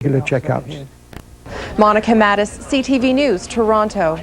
checkups. Monica Mattis, CTV News, Toronto.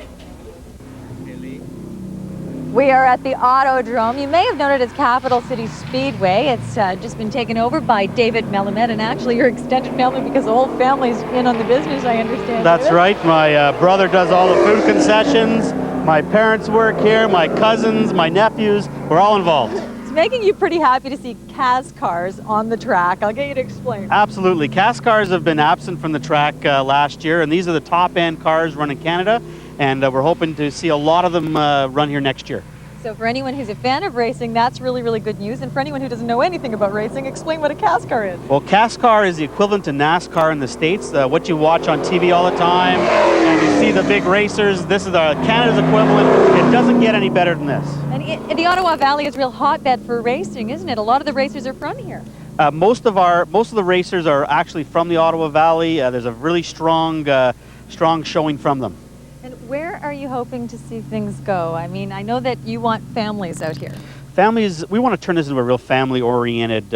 We are at the Ottodrome. You may have known it as Capital City Speedway. It's just been taken over by David Melamed, and actually your extended family, because the whole family's in on the business, I understand. That's right. My brother does all the food concessions. My parents work here, my cousins, my nephews, we're all involved. It's making you pretty happy to see CAS cars on the track. I'll get you to explain. Absolutely. CAS cars have been absent from the track last year, and these are the top-end cars run in Canada, and we're hoping to see a lot of them run here next year. So for anyone who's a fan of racing, that's really, really good news. And for anyone who doesn't know anything about racing, explain what a CAS car is. Well, CAS car is the equivalent to NASCAR in the States, what you watch on TV all the time, and you see the big racers. This is Canada's equivalent. It doesn't get any better than this. And the Ottawa Valley is a real hotbed for racing, isn't it? A lot of the racers are from here. Most of the racers are actually from the Ottawa Valley. There's a really strong showing from them. And where are you hoping to see things go? I mean, I know that you want families out here. Families, we want to turn this into a real family-oriented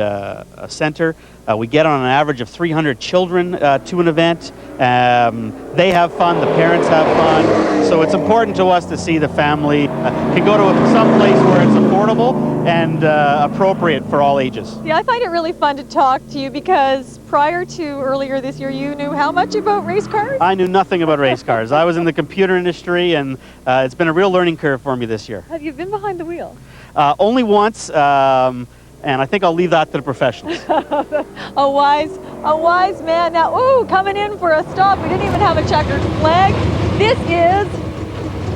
center. We get on an average of 300 children to an event. They have fun, the parents have fun. So it's important to us to see the family can go to some place where it's affordable and appropriate for all ages. Yeah, I find it really fun to talk to you because prior to earlier this year, you knew how much about race cars? I knew nothing about race cars. I was in the computer industry, and it's been a real learning curve for me this year. Have you been behind the wheel? Only once, and I think I'll leave that to the professionals. a wise man. Now, ooh, coming in for a stop. We didn't even have a checkered flag. This is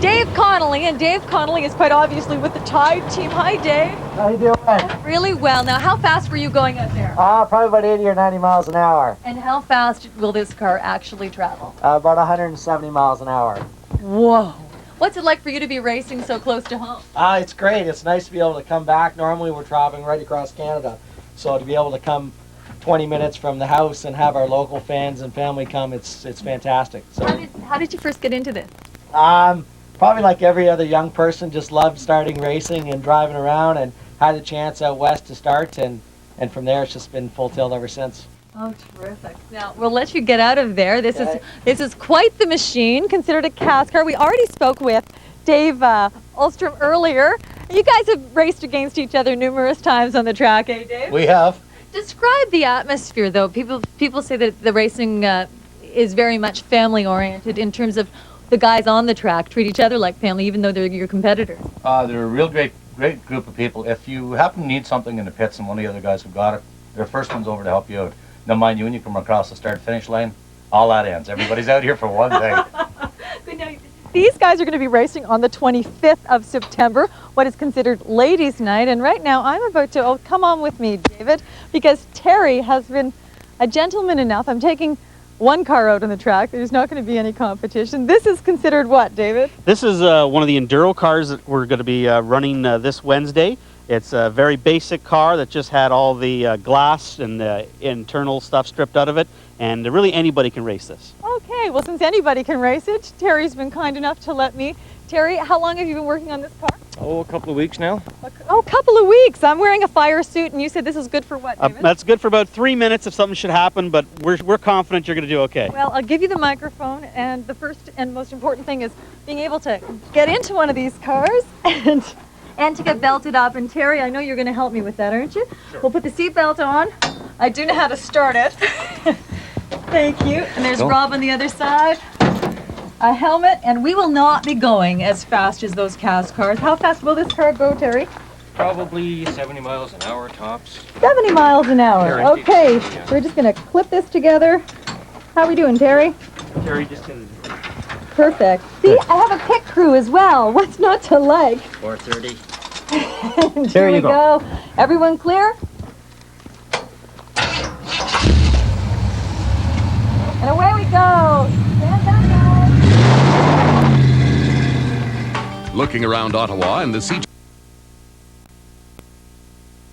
Dave Connolly, and Dave Connolly is quite obviously with the Tide team. Hi, Dave. How you doing? Really well. Now, how fast were you going out there? Probably about 80 or 90 miles an hour. And how fast will this car actually travel? About 170 miles an hour. Whoa. What's it like for you to be racing so close to home? It's great. It's nice to be able to come back. Normally we're traveling right across Canada. So to be able to come 20 minutes from the house and have our local fans and family come, it's fantastic. So, how did you first get into this? Probably like every other young person, just loved starting racing and driving around, and had a chance out west to start, and from there it's just been full tilt ever since. Oh, terrific. Now, we'll let you get out of there. This is quite the machine, considered a CAS car. We already spoke with Dave Ottodrome earlier. You guys have raced against each other numerous times on the track, eh, Dave? We have. Describe the atmosphere, though. People say that the racing is very much family-oriented in terms of the guys on the track treat each other like family, even though they're your competitors. They're a real great group of people. If you happen to need something in the pits and one of the other guys have got it, they're the first ones over to help you out. Now, mind you, when you come across the start-finish line, all that ends. Everybody's out here for one thing. Good night. These guys are going to be racing on the 25th of September, what is considered ladies' night. And right now, I'm about to, oh, come on with me, David, because Terry has been a gentleman enough. I'm taking one car out on the track. There's not going to be any competition. This is considered what, David? This is one of the enduro cars that we're going to be running this Wednesday. It's a very basic car that just had all the glass and the internal stuff stripped out of it, and really anybody can race this. Okay, well, since anybody can race it, Terry's been kind enough to let me. Terry, how long have you been working on this car? Oh, a couple of weeks now. Oh, a couple of weeks. I'm wearing a fire suit, and you said this is good for what, David? That's good for about 3 minutes if something should happen, but we're confident you're going to do okay. Well, I'll give you the microphone, and the first and most important thing is being able to get into one of these cars and to get belted up. And Terry, I know you're going to help me with that, aren't you? Sure. We'll put the seatbelt on. I do know how to start it. Thank you. And there's Rob on the other side. A helmet, and we will not be going as fast as those CAS cars. How fast will this car go, Terry? Probably 70 miles an hour tops. 70 miles an hour. Okay, we're just going to clip this together. How are we doing, Terry? Terry just can... Perfect. See, I have a pit crew as well. What's not to like? 4:30. There you go. Everyone clear? And away we go. Stand back, guys. Looking around Ottawa and the CTV